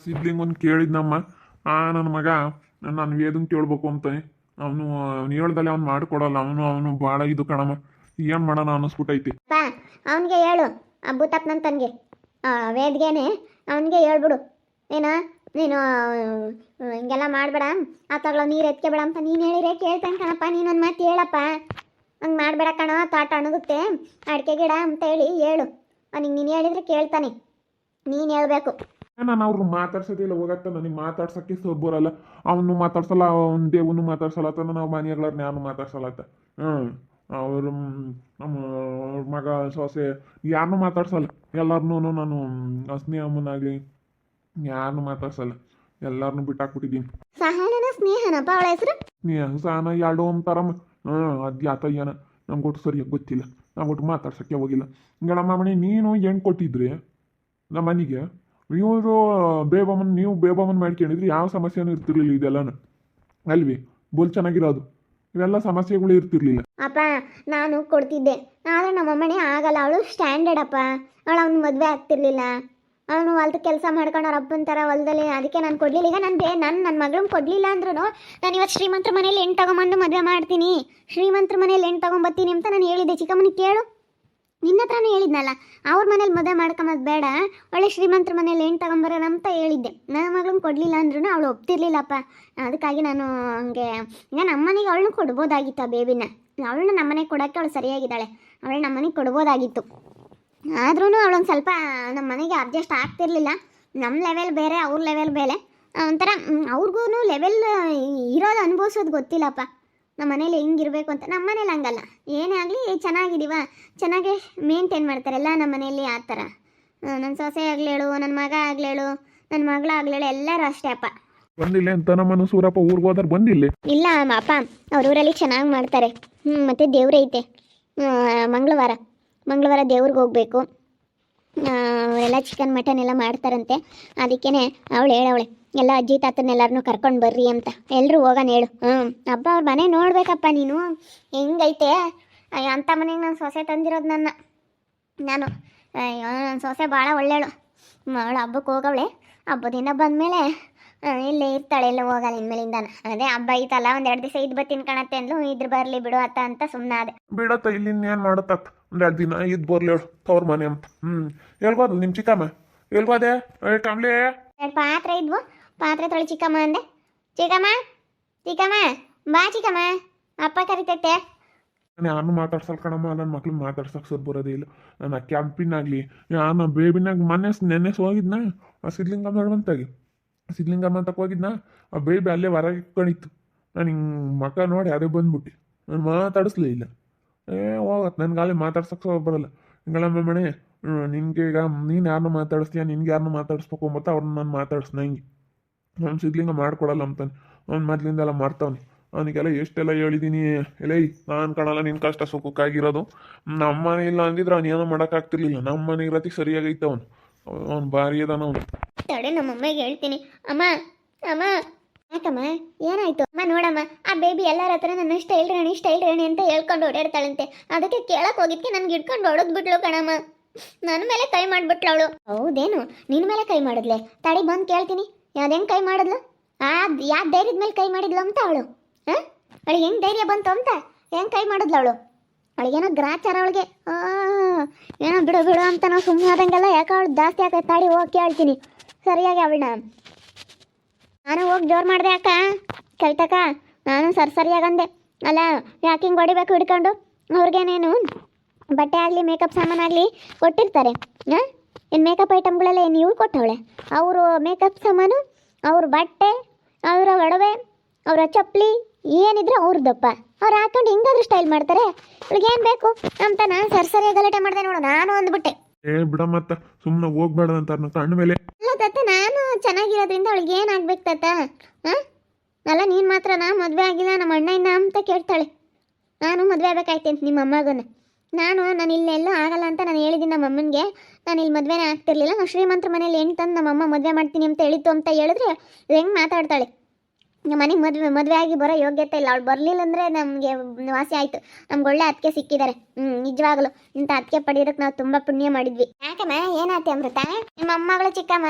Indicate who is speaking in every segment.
Speaker 1: Sibling ಕೇಳಿದ್ನಮ್ಮ. ನನ್ನ ಮಗ ನಾನು ವೇದನ್ ಕೇಳ್ಬೇಕು ಅಂತಾನೆ. ಅವ್ನು ಹೇಳ್ದಲೆ ಅವ್ನು ಮಾಡಿಕೊಡಲ್ಲ. ಅವನು ಭಾಳ ಇದು ಕಣಮ್ಮ. ಏನು ಮಾಡೋಣ ಅನ್ನಿಸ್ಬಿಟ್ಟೈತಿ.
Speaker 2: ಪಾ ಅವನಿಗೆ ಹೇಳು, ಅಬ್ಬುತಪ್ಪ ನನ್ನ ತನ್ಗೆ ವೇದ್ಗೆನೆ ಅವನಿಗೆ ಹೇಳ್ಬಿಡು. ನೀನು ಹಿಂಗೆಲ್ಲ ಮಾಡಬೇಡ, ಆತಗಳ ನೀರು ಎತ್ಕೋಬೇಡ ಅಂತ ನೀನು ಹೇಳಿದ್ರೆ ಕೇಳ್ತಾನೆ ಕಣಪ್ಪ. ನೀನೊಂದು ಮಾತು ಹೇಳಪ್ಪ, ಹಂಗೆ ಮಾಡಬೇಡ ಕಣ, ತೋಟ ಅಣಗುತ್ತೆ ಅಡಿಕೆ ಗಿಡ ಅಂತ ಹೇಳು. ಅವನಿಗೆ ನೀನು ಹೇಳಿದ್ರೆ ಕೇಳ್ತಾನೆ, ನೀನು ಹೇಳ್ಬೇಕು.
Speaker 1: ನಾನು ಅವ್ರು ಮಾತಾಡ್ಸೋದಿಲ್ಲ, ಹೋಗತ್ತ ನನಗೆ ಮಾತಾಡ್ಸೋಕ್ಕೆ ಬರಲ್ಲ. ಅವನು ಮಾತಾಡ್ಸಲ್ಲ, ಅವ್ನ ದೇವನು ಮಾತಾಡ್ಸಲತ್ತ, ನಾವು ಮನೆಗಳನ್ನ ಯಾರು ಮಾತಾಡ್ಸಲತ್ತ. ಅವರು ನಮ್ಮ ಅವ್ರ ಮಗ ಸೊಸೆ ಯಾರನ್ನೂ ಮಾತಾಡ್ಸಲ್ಲ. ಎಲ್ಲರನ್ನೂ ನಾನು ಸ್ನೇಹಮ್ಮನಾಗಲಿ ಯಾರನ್ನೂ ಮಾತಾಡ್ಸಲ್ಲ. ಎಲ್ಲರನ್ನೂ ಬಿಟ್ಟಾಕ್ಬಿಟ್ಟಿದ್ದೀನಿ.
Speaker 2: ಸಹನನ ಸ್ನೇಹನಪ್ಪ ಅವಳ ಹೆಸರು?
Speaker 1: ಸ್ನೇಹ ಸಹನ ಎರಡು ಅಂತಾರಮ್ಮ. ಅದು ಯಾತ ಏನ ನಮ್ಗೆ ಒಟ್ಟು ಸರಿಯಾಗಿ ಗೊತ್ತಿಲ್ಲ. ನಾವು ಒಟ್ಟು ಮಾತಾಡ್ಸೋಕ್ಕೆ ಹೋಗಿಲ್ಲ. ಹಿಂಗಳಮ್ಮ ಮನೆ ನೀನು ಹೆಣ್ಣು ಕೊಟ್ಟಿದ್ರೆ ನಮ್ಮ ಮನೆಗೆ, ಇವರು ನೀವು ಬೇಬಮ್ಮನ ಮಾಡ್ಕೊಂಡಿದ್ರಿ ಯಾವ ಸಮಸ್ಯೆನೂ ಇರ್ತಿರ್ಲಿಲ್ಲ. ಇದೆಲ್ಲನೂ ಅಲ್ವಿ ಬೋಲ್ ಚೆನ್ನಾಗಿರೋದು, ಇವೆಲ್ಲ ಸಮಸ್ಯೆಗಳು ಇರ್ತಿರ್ಲಿಲ್ಲ.
Speaker 2: ಅಪ್ಪ ನಾನು ಕೊಡ್ತಿದ್ದೆ, ಆದರೆ ನಮ್ಮಮ್ಮನೆ ಆಗಲ್ಲ. ಅವಳು ಸ್ಟ್ಯಾಂಡರ್ಡ್ ಅಪ್ಪ. ಅವಳು ಅವ್ನ ಮದುವೆ ಆಗ್ತಿರ್ಲಿಲ್ಲ. ಅವನು ಹೊಲ್ದ ಕೆಲಸ ಮಾಡ್ಕೊಂಡು ಅವ್ರ ಅಪ್ಪನ ಥರ ಹೊಲದಲ್ಲಿ. ಅದಕ್ಕೆ ನಾನು ಕೊಡಲಿಲ್ಲ. ಈಗ ನನ್ನ ಮಗಳನ್ನ ಕೊಡಲಿಲ್ಲ ಅಂದ್ರೂ ನಾನು ಇವತ್ತು ಶ್ರೀಮಂತರ ಮನೇಲಿ ಹೆಣ್ಣು ತಗೊಂಬಂದು ಮದುವೆ ಮಾಡ್ತೀನಿ, ಶ್ರೀಮಂತರ ಮನೇಲಿ ಹೆಣ್ಣು ತಗೊಂಬರ್ತೀನಿ ಅಂತ ನಾನು ಹೇಳಿದ್ದೆ. ಚಿಕ್ಕಮ್ಮನಿಗೆ ಕೇಳು, ನಿನ್ನ ಹತ್ರನೂ ಹೇಳಿದ್ನಲ್ಲ, ಅವ್ರ ಮನೇಲಿ ಮದುವೆ ಮಾಡ್ಕೊಂಬದು ಬೇಡ, ಒಳ್ಳೆ ಶ್ರೀಮಂತರ ಮನೇಲಿ ಹೆಣ್ಣು ತಗೊಂಬರೋಣ ಅಂತ ಹೇಳಿದ್ದೆ. ನನ್ನ ಮಗಳನ್ನ ಕೊಡಲಿಲ್ಲ ಅಂದ್ರೂ ಅವಳು ಒಪ್ತಿರ್ಲಿಲ್ಲಪ್ಪ. ಅದಕ್ಕಾಗಿ ನಾನು ಹಂಗೆ ಈಗ ನಮ್ಮನೆಗೆ ಅವಳನ್ನ ಕೊಡ್ಬೋದಾಗಿತ್ತು. ಆ ಬೇಬಿನ ಅವಳನ್ನ ನಮ್ಮನೆಗೆ ಕೊಡೋಕ್ಕೆ ಅವಳು ಸರಿಯಾಗಿದ್ದಾಳೆ. ಅವಳು ನಮ್ಮನೆಗೆ ಕೊಡ್ಬೋದಾಗಿತ್ತು. ಆದ್ರೂ ಅವಳೊಂದು ಸ್ವಲ್ಪ ನಮ್ಮ ಮನೆಗೆ ಅಡ್ಜಸ್ಟ್ ಆಗ್ತಿರ್ಲಿಲ್ಲ. ನಮ್ಮ ಲೆವೆಲ್ ಬೇರೆ, ಅವ್ರ ಲೆವೆಲ್ ಬೇರೆ. ಒಂಥರ ಅವ್ರಿಗೂ ಲೆವೆಲ್ ಇರೋದು ಅನುಭವಿಸೋದು ಗೊತ್ತಿಲ್ಲಪ್ಪ. ನಮ್ಮ ಮನೇಲಿ ಹೆಂಗಿರಬೇಕು ಅಂತ. ನಮ್ಮ ಮನೇಲಿ ಹಂಗಲ್ಲ, ಏನೇ ಆಗಲಿ ಚೆನ್ನಾಗಿದ್ದೀವ, ಚೆನ್ನಾಗೇ ಮೇಂಟೈನ್ ಮಾಡ್ತಾರಲ್ಲ ನಮ್ಮ ಮನೆಯಲ್ಲಿ. ಆ ಥರ ನನ್ನ ಸೊಸೆ ಆಗ್ಲೇಳು, ನನ್ನ ಮಗ ಆಗ್ಲೇಳು, ನನ್ನ ಮಗಳಾಗ್ಲೇಳು, ಎಲ್ಲರೂ ಅಷ್ಟೇ ಅಪ್ಪ.
Speaker 1: ಬಂದಿಲ್ಲ ಅಂತ ನಮ್ಮನ್ನು ಸೂರಪ್ಪ ಊರಿಗೆ ಹೋದ್ರೆ ಬಂದಿಲ್ಲ.
Speaker 2: ಇಲ್ಲ ಅಪ್ಪ, ಅವ್ರ ಊರಲ್ಲಿ ಚೆನ್ನಾಗಿ ಮಾಡ್ತಾರೆ. ಮತ್ತು ದೇವ್ರೈತೆ. ಮಂಗಳವಾರ ದೇವ್ರಿಗೆ ಹೋಗ್ಬೇಕು. ಅವರೆಲ್ಲ ಚಿಕನ್ ಮಟನ್ ಎಲ್ಲ ಮಾಡ್ತಾರಂತೆ. ಅದಕ್ಕೇ ಅವಳು ಹೇಳವಳೆ, ಎಲ್ಲ ಅಜ್ಜಿ ತಾತನ್ನೆಲ್ಲರನ್ನೂ ಕರ್ಕೊಂಡು ಬರ್ರಿ ಅಂತ. ಎಲ್ಲರೂ ಹೋಗೋಣ ಹೇಳು. ಹಬ್ಬ ಅವ್ರ ಮನೆ ನೋಡ್ಬೇಕಪ್ಪ ನೀನು ಹೆಂಗೈತೆ. ಅಂಥ ಮನೆಗೆ ನಾನು ಸೊಸೆ ತಂದಿರೋದು ನಾನು ನನ್ನ ಸೊಸೆ ಭಾಳ ಒಳ್ಳೆಯವಳು. ಅವಳು ಹಬ್ಬಕ್ಕೆ ಹೋಗವಳೆ. ಹಬ್ಬದಿಂದ ಬಂದಮೇಲೆ ಇಲ್ಲೇ ಇರ್ತಾಳೆ, ಎಲ್ಲ ಹೋಗಲ್ಲ ಇನ್ಮೇಲಿಂದಾನ. ಅದೇ ಹಬ್ಬ ಐತಲ್ಲ, ಒಂದೆರಡು ದಿವಸ ಇದ್ದು ಬರ್ತೀನಿ ಕಣತ್ತೆ ಅಂದ್ಲು. ಇದ್ರ ಬರಲಿ ಬಿಡು ಅತ್ತ ಅಂತ ಸುಮ್ಮನಾದೆ.
Speaker 1: ಬಿಡತ್ತ ಇಲ್ಲಿ ಇನ್ನೇನು ಮಾಡತ್ತ, ಒಂದೆರಡು ದಿನ ಇದ್ದು ಬರ್ಲಿ ಹೇಳು ತವ್ರ ಮನೆ ಅಂತ. ಹೇಳ್ಬೋದು ನಿಮ್ಮ ಚಿಕ್ಕಮ್ಮ ಹೇಳ್ಬೋದೆ. ಕಮ್ಲಿ
Speaker 2: ಎರಡು ಪಾತ್ರೆ ಇದ್ವು, ಪಾತ್ರೆ ತೊಳಿ ಚಿಕ್ಕಮ್ಮ ಅಂದೆ. ಚಿಕ್ಕಮ್ಮ ಬಾ ಚಿಕ್ಕಮ್ಮ, ಅಪ್ಪ ಕರಿತೈತೆ.
Speaker 1: ನಾನು ಯಾರನ್ನು ಮಾತಾಡ್ಸಲ್ ಕಣಮ್ಮ. ನನ್ನ ಮಕ್ಳು ಮಾತಾಡ್ಸಕ್ಕೆ ಸರ್ ಬರೋದೇ ಇಲ್ಲ. ನಾನು ಕ್ಯಾಂಪಿನಾಗಲಿ ನಾನು ಬೇಬಿನಾಗ ನೆನ್ನೆ ಹೋಗಿದ್ನ ಆ ಸಿದ್ಲಿಂಗಮ್ಮ ಬಂತಾಗಿ ಸಿದ್ಲಿಂಗಮ್ಮ ಅಂತಕ್ಕೆ ಹೋಗಿದ್ನ. ಆ ಬೇಬಿ ಅಲ್ಲೇ ಹೊರಗೆ ಕಣಿತ್ತು. ನಾನು ಹಿಂಗೆ ಮಕ್ಕ ನೋಡಿ ಅದೇ ಬಂದ್ಬಿಟ್ಟು ನಾನು ಮಾತಾಡಿಸ್ಲೇ ಇಲ್ಲ. ಹೋಗತ್ತೆ ನನಗೆ ಅಲ್ಲೇ ಮಾತಾಡ್ಸಕ್ಕೆ ಬರಲ್ಲ. ಹಿಂಗಳಮ್ಮ ಮನೆ ನಿನಗೆ ಈಗ ನೀನು ಯಾರನ್ನೂ ಮಾತಾಡಿಸ್ತೀಯ, ನಿನ್ಗೆ ಯಾರನ್ನೂ ಮಾತಾಡಿಸ್ಬೇಕು ಮತ್ತು ಅವ್ರನ್ನ ನಾನು ಮಾತಾಡಿಸ್ನ ಹಿಂಗೆ. ನಾನು ಸಿದ್ಲಿಂಗ ಮಾಡ್ಕೊಡಲ್ಲ ಅಂತಾನೆ. ಅವ್ನು ಮೊದಲಿಂದೆಲ್ಲ ಮಾಡ್ತಾವನೆ. ಅವನಿಗೆಲ್ಲ ಎಷ್ಟೆಲ್ಲ ಹೇಳಿದ್ದೀನಿ. ಎಲೇ ನಾನು ಕಾಣಲ್ಲ ನಿನ್ನ ಕಷ್ಟ ಸುಖಕ್ಕಾಗಿರೋದು. ನಮ್ಮ ಮನೆ ಇಲ್ಲ ಅಂದಿದ್ರೆ ಅವ್ನು ಏನೋ ಮಾಡೋಕ್ಕಾಗ್ತಿರ್ಲಿಲ್ಲ. ನಮ್ಮ ಮನೆ ಇರತ್ತಿಗೆ ಸರಿಯಾಗೈತೆ ಅವ್ನು ಭಾರಿ ಅದಾನ ಅವನು.
Speaker 2: ತಡೆ ನಮ್ಮಮ್ಮಗೆ ಹೇಳ್ತೀನಿ. ಅಮ್ಮ ಯಾಕಮ್ಮ ಏನಾಯ್ತು ಅಮ್ಮ? ನೋಡಮ್ಮ, ಆ ಬೇಬಿ ಎಲ್ಲರ ಹತ್ರ ನನ್ನ ಸ್ಟೈಲ್ ರಾಣಿ ಅಂತ ಹೇಳ್ಕೊಂಡು ಓಡಾಡ್ತಾಳಂತೆ. ಅದಕ್ಕೆ ಕೇಳಕ್ಕೆ ಹೋಗಿದ್ಕೆ ನನ್ಗೆ ಹಿಡ್ಕೊಂಡು ಹೊಡೆದ್ಬಿಟ್ಲು ಕಣಮ್ಮ. ನನ್ನ ಮೇಲೆ ಕೈ ಮಾಡಿಬಿಟ್ಲು ಅವಳು. ಹೌದೇನು? ನಿನ್ನ ಮೇಲೆ ಕೈ ಮಾಡಿದ್ಲೆ? ತಡಿ ಬಂದು ಕೇಳ್ತೀನಿ. ಯಾವ್ದೇನು ಕೈ ಮಾಡಿದ್ಲು? ಯಾವ ಧೈರ್ಯದ ಮೇಲೆ ಕೈ ಮಾಡಿದ್ಲು ಅಂತ ಅವಳು? ಅವಳಿಗೆ ಹೆಂಗೆ ಧೈರ್ಯ ಬಂತು ಅಂತ ಹೆಂಗೆ ಕೈ ಮಾಡಿದ್ಲು ಅವಳು? ಅವಳಿಗೇನೋ ಗ್ರಾಚಾರ ಅವಳಿಗೆ. ಏನೋ ಬಿಡು ಅಂತ ನಾವು ಸುಮ್ಮನೆ ಆದಂಗೆಲ್ಲ. ಯಾಕೆ ಅವಳು ಜಾಸ್ತಿ ಆಗ್ತೈತೆ? ತಾಡಿ ಹೋಗಿ ಕೇಳ್ತೀನಿ ಸರಿಯಾಗಿ ಅವಳನ್ನ. ನಾನು ಹೋಗಿ ಜೋರು ಮಾಡಿದೆ ಅಕ್ಕ, ಕೇಳ್ತಕ್ಕ. ನಾನು ಸರಿಯಾಗಂದೆ. ಅಲ್ಲ ಯಾಕೆ ಹಿಂಗೆ ಹೊಡಿಬೇಕು ಹಿಡ್ಕೊಂಡು? ಅವ್ರಿಗೇನೇನು ಬಟ್ಟೆ ಆಗಲಿ ಮೇಕಪ್ ಸಾಮಾನಾಗಲಿ ಕೊಟ್ಟಿರ್ತಾರೆ. ಏನು ಮೇಕಪ್ ಐಟಮ್ಗಳೆಲ್ಲ ಏನು ಇವಳು ಕೊಟ್ಟವಳೆ? ಅವರು ಮೇಕಪ್ ಸಾಮಾನು, ಅವ್ರ ಬಟ್ಟೆ, ಅವರ ಒಡವೆ, ಅವರ ಚಪ್ಪಲಿ ಏನಿದ್ರು ಅವ್ರದ್ದಪ್ಪ. ಅವ್ರು ಹಾಕೊಂಡು ಹಿಂಗಾದ್ರೂ ಸ್ಟೈಲ್ ಮಾಡ್ತಾರೆ. ಇವಳಿಗೇನು ಬೇಕು ಅಂತ ನಾನು ಸರಿಯಾಗಿ ಗಲಾಟೆ ಮಾಡಿದೆ ನೋಡು. ನಾನು ಅಂದ್ಬಿಟ್ಟೆ,
Speaker 1: ಬಿಡ ಮತ್ತ ಸುಮ್ಮನೆ ಹೋಗ್ಬೇಡ ಅಂತ ಕಣ್ಣು ಮೇಲೆ.
Speaker 2: ಅಲ್ಲ ತತ್ತ, ನಾನು ಚೆನ್ನಾಗಿರೋದ್ರಿಂದ ಅವಳಿಗೆ ಏನಾಗ್ಬೇಕು ತತ್ತ? ಅಲ್ಲ ನೀನು ಮಾತ್ರ ನಾ ಮದುವೆ ಆಗಿಲ್ಲ ನಮ್ಮ ಅಣ್ಣ ಇನ್ನ ಅಂತ ಕೇಳ್ತಾಳೆ. ನಾನು ಮದುವೆ ಆಗ್ಬೇಕಾಯ್ತು ಅಂತ ನಿಮ್ಮ ಅಮ್ಮಗನ. ನಾನು ಇಲ್ಲೆಲ್ಲೂ ಆಗಲ್ಲ ಅಂತ ನಾನು ಹೇಳಿದ್ದೀನಿ ನಮ್ಮ ಅಮ್ಮನಿಗೆ. ನಾನು ಇಲ್ಲಿ ಮದುವೆನೇ ಆಗ್ತಿರ್ಲಿಲ್ಲ. ನಾವು ಶ್ರೀಮಂತರ ಮನೇಲಿ ಹೆಣ್ಣು ತಂದು ನಮ್ಮ ಅಮ್ಮ ಮದುವೆ ಮಾಡ್ತೀನಿ ಅಂತ ಹೇಳಿತ್ತು ಅಂತ ಹೇಳಿದ್ರೆ ಹೆಂಗೆ ಮಾತಾಡ್ತಾಳೆ. ನಮ್ಮ ಮನೆಗೆ ಮದುವೆ ಆಗಿ ಬರೋ ಯೋಗ್ಯತೆ ಇಲ್ಲ. ಅವಳು ಬರಲಿಲ್ಲ ಅಂದರೆ ನಮಗೆ ವಾಸಿ ಆಯಿತು. ನಮ್ಗೆ ಒಳ್ಳೆ ಅದಕ್ಕೆ ಸಿಕ್ಕಿದ್ದಾರೆ. ನಿಜವಾಗಲು ಇಂಥ ಅದಕ್ಕೆ ಪಡೆಯೋದಕ್ಕೆ ನಾವು ತುಂಬ ಪುಣ್ಯ ಮಾಡಿದ್ವಿ. ಯಾಕಮ್ಮ ಏನಾಯ್ತು ಅಮೃತ? ನಿಮ್ಮ ಅಮ್ಮಗಳು ಚಿಕ್ಕಮ್ಮ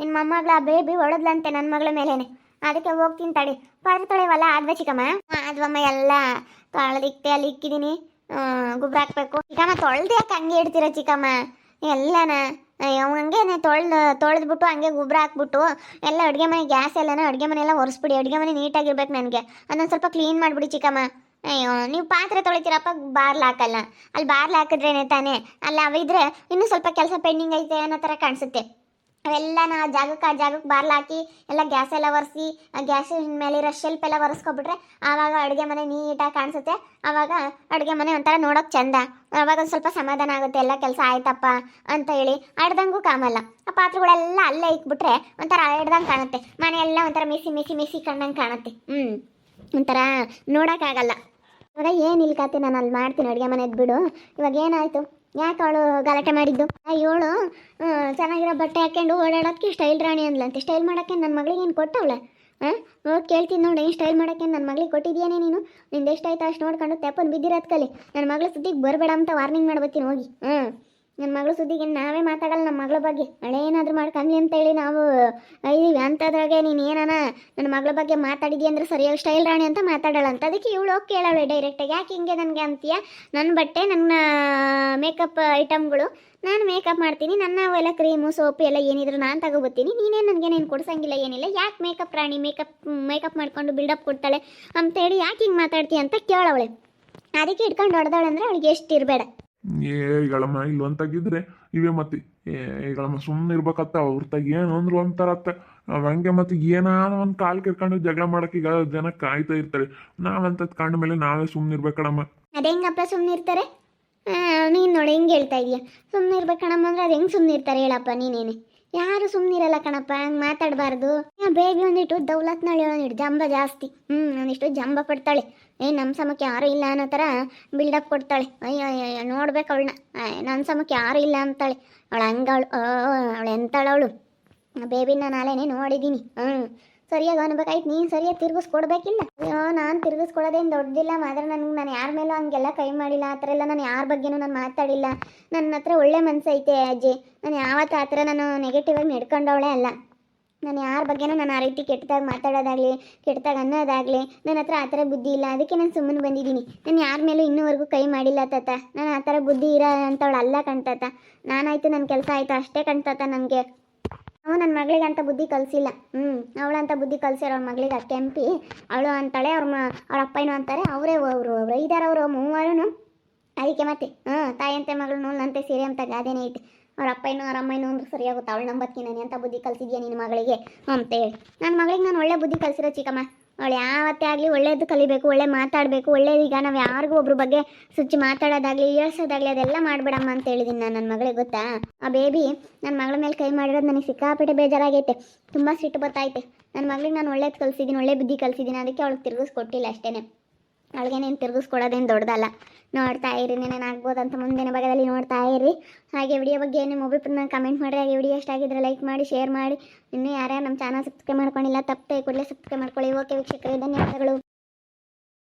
Speaker 2: ನಿನ್ನ ಮೊಮ್ಮಗಳ ಬೇಬಿ ಹೊಡೆದ್ಲಂತೆ ನನ್ನ ಮಗಳ ಮೇಲೇನೆ. ಅದಕ್ಕೆ ಹೋಗ್ತೀನಿ ತಡಿ. ಪಾತ್ರೆ ತೊಳೆವಲ್ಲ ಆದ್ವ ಚಿಕ್ಕಮ್ಮ? ಆದ್ವಮ್ಮ, ಎಲ್ಲ ತೊಳೆದಿಕ್ತೆ ಅಲ್ಲಿ ಇಕ್ಕಿದ್ದೀನಿ. ಗೊಬ್ಬರ ಹಾಕ್ಬೇಕು ಚಿಕ್ಕಮ್ಮ. ತೊಳ್ದು ಯಾಕೆ ಹಂಗೆ ಇಡ್ತೀರ ಚಿಕ್ಕಮ್ಮ ಎಲ್ಲನ? ಅಯ್ಯೋ, ಹಂಗೆ ತೊಳೆದ್ಬಿಟ್ಟು ಹಂಗೆ ಗೊಬ್ಬರ ಹಾಕ್ಬಿಟ್ಟು ಎಲ್ಲ ಅಡುಗೆ ಮನೆ ಗ್ಯಾಸ್ ಎಲ್ಲನ ಅಡುಗೆ ಮನೆ ಎಲ್ಲ ಒರೆಸ್ಬಿಡಿ. ಅಡುಗೆ ಮನೆ ನೀಟಾಗಿರ್ಬೇಕು ನನಗೆ. ಅದೊಂದು ಸ್ವಲ್ಪ ಕ್ಲೀನ್ ಮಾಡಿಬಿಡಿ ಚಿಕ್ಕಮ್ಮ. ಅಯ್ಯೋ, ನೀವು ಪಾತ್ರೆ ತೊಳಿತೀರಪ್ಪ, ಬಾರ್ಲು ಹಾಕಲ್ಲ. ಅಲ್ಲಿ ಬಾರ್ಲು ಹಾಕಿದ್ರೇನೆ ತಾನೇ, ಅಲ್ಲಿ ಅವಿದ್ರೆ ಇನ್ನೂ ಸ್ವಲ್ಪ ಕೆಲಸ ಪೆಂಡಿಂಗ್ ಐತೆ ಅನ್ನೋ ಥರ ಕಾಣಿಸುತ್ತೆ. ಅವೆಲ್ಲ ಆ ಜಾಗಕ್ಕೆ ಬಾರ್ಲು ಹಾಕಿ ಎಲ್ಲ ಗ್ಯಾಸ್ ಎಲ್ಲ ಒರೆಸಿ ಆ ಗ್ಯಾಸ್ ಮೇಲಿರೋ ಶೆಲ್ಫ್ ಎಲ್ಲ ಒರೆಸ್ಕೊಬಿಟ್ರೆ ಆವಾಗ ಅಡುಗೆ ಮನೆ ನೀಟಾಗಿ ಕಾಣಿಸುತ್ತೆ. ಆವಾಗ ಅಡುಗೆ ಮನೆ ಒಂಥರ ನೋಡೋಕೆ ಚಂದ. ಆವಾಗ ಒಂದು ಸ್ವಲ್ಪ ಸಮಾಧಾನ ಆಗುತ್ತೆ, ಎಲ್ಲ ಕೆಲಸ ಆಯ್ತಪ್ಪ ಅಂತ ಹೇಳಿ. ಅಡ್ದಂಗೂ ಕಾಮಲ್ಲ. ಆ ಪಾತ್ರೆಗಳೆಲ್ಲ ಅಲ್ಲೇ ಇಕ್ಬಿಟ್ರೆ ಒಂಥರ ಅಡ್ದಂಗೆ ಕಾಣುತ್ತೆ. ಮನೆ ಎಲ್ಲ ಒಂಥರ ಮಿಸಿ ಕಣ್ಣಂಗೆ ಕಾಣುತ್ತೆ. ಒಂಥರ ನೋಡೋಕ್ಕಾಗಲ್ಲ. ಇವಾಗ ಏನಿಲ್ಲ ಕತೆ, ನಾನು ಅಲ್ಲಿ ಮಾಡ್ತೀನಿ ಅಡುಗೆ ಮನೆದು ಬಿಡು. ಇವಾಗ ಏನಾಯಿತು? ಯಾಕೆ ಅವಳು ಗಲಾಟೆ ಮಾಡಿದ್ದು? ಇವಳು ಚೆನ್ನಾಗಿರೋ ಬಟ್ಟೆ ಹಾಕ್ಕೊಂಡು ಓಡಾಡೋದಕ್ಕೆ ಸ್ಟೈಲ್ ರಾಣಿ ಅಂದ್ಲಂತೆ. ಸ್ಟೈಲ್ ಮಾಡೋಕ್ಕೆ ನನ್ನ ಮಗಳಿಗೆ ಏನು ಕೊಟ್ಟವಳೆ? ಹೋಗಿ ಕೇಳ್ತೀನಿ ನೋಡಿ, ಸ್ಟೈಲ್ ಮಾಡೋಕ್ಕೆ ನನ್ನ ಮಗಳಿಗೆ ಕೊಟ್ಟಿದ್ಯಾನೇ ನೀನು? ನಿಂದು ಎಷ್ಟಾಯ್ತು ಅಷ್ಟು ನೋಡ್ಕೊಂಡು ತೆಪ್ಪನ್ ಬಿದ್ದಿರೋದು ಕಲಿ. ನನ್ನ ಮಗಳ ಸುದ್ದಿಗೆ ಬರಬೇಡ ಅಂತ ವಾರ್ನಿಂಗ್ ಮಾಡ್ಬತ್ತೀನಿ ಹೋಗಿ. ನನ್ನ ಮಗಳ ಸುದ್ದಿಗೆ ನಾವೇ ಮಾತಾಡಲ್ಲ. ನಮ್ಮ ಮಗಳ ಬಗ್ಗೆ ಹಳೆ ಏನಾದರೂ ಮಾಡ್ಕೊಂಡ್ಲಿ ಅಂತೇಳಿ ನಾವು ಇದೀವಿ. ಅಂಥದ್ರಾಗೆ ನೀನು ಏನಾನ ನನ್ನ ಮಗಳ ಬಗ್ಗೆ ಮಾತಾಡಿದಿ ಅಂದರೆ ಸರಿಯಾಗಿ ಸ್ಟೈಲ್ ರಾಣಿ ಅಂತ ಮಾತಾಡೋಲ್ಲ ಅಂತ. ಅದಕ್ಕೆ ಇವಳು ಹೋಗಿ ಕೇಳವಳೆ ಡೈರೆಕ್ಟಾಗಿ, ಯಾಕೆ ಹಿಂಗೆ ನನಗೆ ಅಂತೀಯ? ನನ್ನ ಬಟ್ಟೆ, ನನ್ನ ಮೇಕಪ್ ಐಟಮ್ಗಳು ನಾನು ಮೇಕಪ್ ಮಾಡ್ತೀನಿ. ನನ್ನ ಎಲ್ಲ ಕ್ರೀಮು ಸೋಪು ಎಲ್ಲ ಏನಿದ್ರು ನಾನು ತಗೋಬತ್ತೀನಿ. ನೀನೇನು ನನಗೇನೇನು ಕೊಡ್ಸಂಗಿಲ್ಲ, ಏನಿಲ್ಲ. ಯಾಕೆ ಮೇಕಪ್ ರಾಣಿ ಮೇಕಪ್ ಮಾಡ್ಕೊಂಡು ಬಿಲ್ಡಪ್ ಕೊಡ್ತಾಳೆ ಅಂತೇಳಿ ಯಾಕೆ ಹಿಂಗೆ ಮಾತಾಡ್ತೀಯ ಅಂತ ಕೇಳವಳೆ. ಅದಕ್ಕೆ ಇಟ್ಕೊಂಡು ಹೊಡೆದವಳೆ ಅಂದರೆ ಅವಳಿಗೆ ಎಷ್ಟು ಇರಬೇಡ.
Speaker 1: ಈಗಳಮ್ಮ ಇಲ್ಲೊಂತಾಗಿದ್ರೆ ಇವೇ ಮತ್ತೆ ಈಗಳಮ್ಮ ಸುಮ್ಮನೆ ಇರ್ಬೇಕತ್ತ. ಅವ್ರ ತಾಗ ಏನು ಅಂದ್ರು ಅಂತಾರತ್ತ. ಹಂಗೆ ಮತ್ತೆ ಏನಾದ್ರು ಒಂದು ಕಾಲು ಕೆರ್ಕೊಂಡು ಜಗಳ ಮಾಡಕ್ಕೆ ಈಗ ಜನ ಕಾಯ್ತಾ ಇರ್ತಾರೆ. ನಾವಂತದ್ ಕಂಡ ಮೇಲೆ ನಾವೇ ಸುಮ್ಮನೆ ಇರ್ಬೇಕಣಮ್ಮ.
Speaker 2: ಅದು ಹೆಂಗಪ್ಪ ಸುಮ್ಮನೆ ಇರ್ತಾರೆ? ನೀನು ನೋಡಿ ಹೆಂಗೆ ಹೇಳ್ತಾ ಇದೀಯ. ಸುಮ್ಮನೆ ಇರ್ಬೇಕಣಮ್ಮ ಅಂದ್ರೆ ಅದು ಹೆಂಗೆ ಸುಮ್ಮನೆ ಇರ್ತಾರೆ ಹೇಳಪ್ಪ? ನೀನೇನೆ ಯಾರು ಸುಮ್ಮನೆ ಇರಲ್ಲ ಕಣಪ್ಪ, ಹಂಗೆ ಮಾತಾಡಬಾರ್ದು. ಬೇಬಿ ಒಂದಿಟ್ಟು ದೌಲತ್ನಾಳೆ, ಒಂದಿಟ್ಟು ಜಂಬ ಜಾಸ್ತಿ. ಒಂದಿಷ್ಟು ಜಂಬ ಪಡ್ತಾಳೆ. ನಮ್ಮ ಸಮಕ್ಕೆ ಯಾರು ಇಲ್ಲ ಅನ್ನೋ ಥರ ಬಿಲ್ಡಪ್ ಕೊಡ್ತಾಳೆ. ಅಯ್ಯೋ ನೋಡ್ಬೇಕು ಅವಳನ್ನ. ನನ್ನ ಸಮಕ್ಕೆ ಯಾರು ಇಲ್ಲ ಅಂತಾಳೆ ಅವಳು. ಹಂಗವಳು ಅವಳು ಎಂತಾಳವಳು. ಬೇಬಿನ ನಾಳೆನೇ ನೋಡಿದ್ದೀನಿ. ಸರಿಯಾಗಿ ಅನ್ಬೇಕಾಯ್ತು. ನೀನು ಸರಿಯಾಗಿ ತಿರ್ಗಿಸ್ಕೊಡ್ಬೇಕಿಲ್ಲ. ಅಯ್ಯೋ, ನಾನು ತಿರ್ಗಿಸ್ಕೊಡೋದೇನು ದೊಡ್ಡದಿಲ್ಲ. ಮಾತ್ರ ನಾನು ಯಾರ ಮೇಲೂ ಹಂಗೆಲ್ಲ ಕೈ ಮಾಡಿಲ್ಲ. ಆ ಥರ ಎಲ್ಲ ನಾನು ಯಾರ ಬಗ್ಗೆನೂ ನಾನು ಮಾತಾಡಿಲ್ಲ. ನನ್ನ ಹತ್ರ ಒಳ್ಳೆ ಮನಸ್ಸೈತೆ ಅಜ್ಜಿ. ನಾನು ಯಾವತ್ತೂ ಆ ಥರ ನಾನು ನೆಗೆಟಿವ್ ಆಗಿ ನಡ್ಕೊಂಡವಳೇ ಅಲ್ಲ. ನಾನು ಯಾರ ಬಗ್ಗೆನೂ ನಾನು ಆ ರೀತಿ ಕೆಟ್ಟದಾಗಿ ಮಾತಾಡೋದಾಗಲಿ ಕೆಟ್ಟದಾಗಿ ಅನ್ನೋದಾಗಲಿ ನನ್ನ ಹತ್ರ ಆ ಥರ ಬುದ್ಧಿ ಇಲ್ಲ. ಅದಕ್ಕೆ ನಾನು ಸುಮ್ಮನೆ ಬಂದಿದ್ದೀನಿ. ನಾನು ಯಾರ ಮೇಲೂ ಇನ್ನೂವರೆಗೂ ಕೈ ಮಾಡಿಲ್ಲ ತಾತ. ನಾನು ಆ ಥರ ಬುದ್ಧಿ ಇರೋ ಅಂಥವಳು ಅಲ್ಲ ಕಣ್ತಾತ. ನಾನಾಯಿತು, ನನ್ನ ಕೆಲಸ ಆಯಿತು ಅಷ್ಟೇ ಕಣ್ತಾತ ನನಗೆ. ನನ್ನ ಮಗಳಿಗೆ ಅಂತ ಬುದ್ಧಿ ಕಲಿಸಿಲ್ಲ. ಅವಳಂತ ಬುದ್ಧಿ ಕಲಿಸಿರೋ ಅವ್ರ ಮಗಳಿಗೆ ಕೆಂಪಿ ಅವಳು ಅಂತಾಳೆ. ಅವ್ರ ಅಪ್ಪನೂ ಅಂತಾರೆ. ಅವರು ಇದ್ದಾರೆ ಅವರು ಮೂವರು. ಅದಕ್ಕೆ ಮತ್ತೆ ತಾಯಿಯಂತೆ ಮಗಳು ನೂಲ್ನಂತೆ ಸೀರೆ ಅಂತ ಗಾದೆನೇ ಐತೆ. ಅವ್ರ ಅಪ್ಪನೂ ಅವ್ರ ಅಮ್ಮನೂ ಅಂದ್ರೆ ಸರಿಯಾಗುತ್ತೆ. ಅವಳು ನಂಬತ್ತೀನಿ ನಾನು ಅಂತ ಬುದ್ಧಿ ಕಲಿಸಿದ್ಯಾ ನಿನ್ನ ಮಗಳಿಗೆ ಅಂತೇಳಿ. ನನ್ನ ಮಗಳಿಗೆ ನಾನು ಒಳ್ಳೆ ಬುದ್ಧಿ ಕಲಿಸಿರೋ ಚಿಕ್ಕಮ್ಮ. ಅವಳು ಯಾವತ್ತೇ ಆಗಲಿ ಒಳ್ಳೇದು ಕಲಿಬೇಕು, ಒಳ್ಳೆ ಮಾತಾಡಬೇಕು. ಒಳ್ಳೇದು ಈಗ ನಾವು ಯಾರಿಗೂ ಒಬ್ರ ಬಗ್ಗೆ ಸುಚ್ಚಿ ಮಾತಾಡೋದಾಗಲಿ ಹೇಳ್ಸೋದಾಗಲಿ ಅದೆಲ್ಲ ಮಾಡಬೇಡಮ್ಮ ಅಂತ ಹೇಳಿದ್ದೀನಿ ನಾನು ನನ್ನ ಮಗಳಿಗೆ. ಗೊತ್ತಾ? ಆ ಬೇಬಿ ನನ್ನ ಮಗಳ ಮೇಲೆ ಕೈ ಮಾಡಿರೋದು ನನಗೆ ಸಿಕ್ಕಾಪಟ್ಟೆ ಬೇಜಾರಾಗೈತೆ. ತುಂಬ ಸಿಟ್ಟು ಬರ್ತೈತೆ. ನನ್ನ ಮಗಳಿಗೆ ನಾನು ಒಳ್ಳೇದು ಕಲಿಸಿದ್ದೀನಿ, ಒಳ್ಳೆ ಬುದ್ಧಿ ಕಲಿಸಿದ್ದೀನಿ. ಅದಕ್ಕೆ ಅವಳಿಗೆ ತಿರುಗಿಸ್ಕೊಟ್ಟಿಲ್ಲ ಅಷ್ಟೇ. ಅವಳಿಗೇನೇನು ತಿರುಗಿಸ್ಕೊಡೋದೇನು ದೊಡ್ಡದಲ್ಲ. ನೋಡ್ತಾ ಇರಿ, ನೀನೇನು ಆಗ್ಬೋದಂತ ಮುಂದಿನ ಭಾಗದಲ್ಲಿ ನೋಡ್ತಾ ಇರಿ. ಹಾಗೆ ವಿಡಿಯೋ ಬಗ್ಗೆ ನಿಮ್ಮ ಒಬ್ಬೊಬ್ಬರನ್ನ ಕಮೆಂಟ್ ಮಾಡಿ. ಹಾಗೆ ವಿಡಿಯೋ ಇಷ್ಟ ಆಗಿದ್ರೆ ಲೈಕ್ ಮಾಡಿ, ಶೇರ್ ಮಾಡಿ. ಇನ್ನೂ ಯಾರ್ಯಾರು ನಮ್ಮ ಚಾನಲ್ ಸಬ್ಸ್ಕ್ರೈಬ್ ಮಾಡ್ಕೊಂಡಿಲ್ಲ ತಪ್ಪದೆ ಕೂಡಲೇ ಸಬ್ಸ್ಕ್ರೈಬ್ ಮಾಡ್ಕೊಳ್ಳಿ. ಓಕೆ ವೀಕ್ಷಕರೇ, ಧನ್ಯವಾದಗಳು.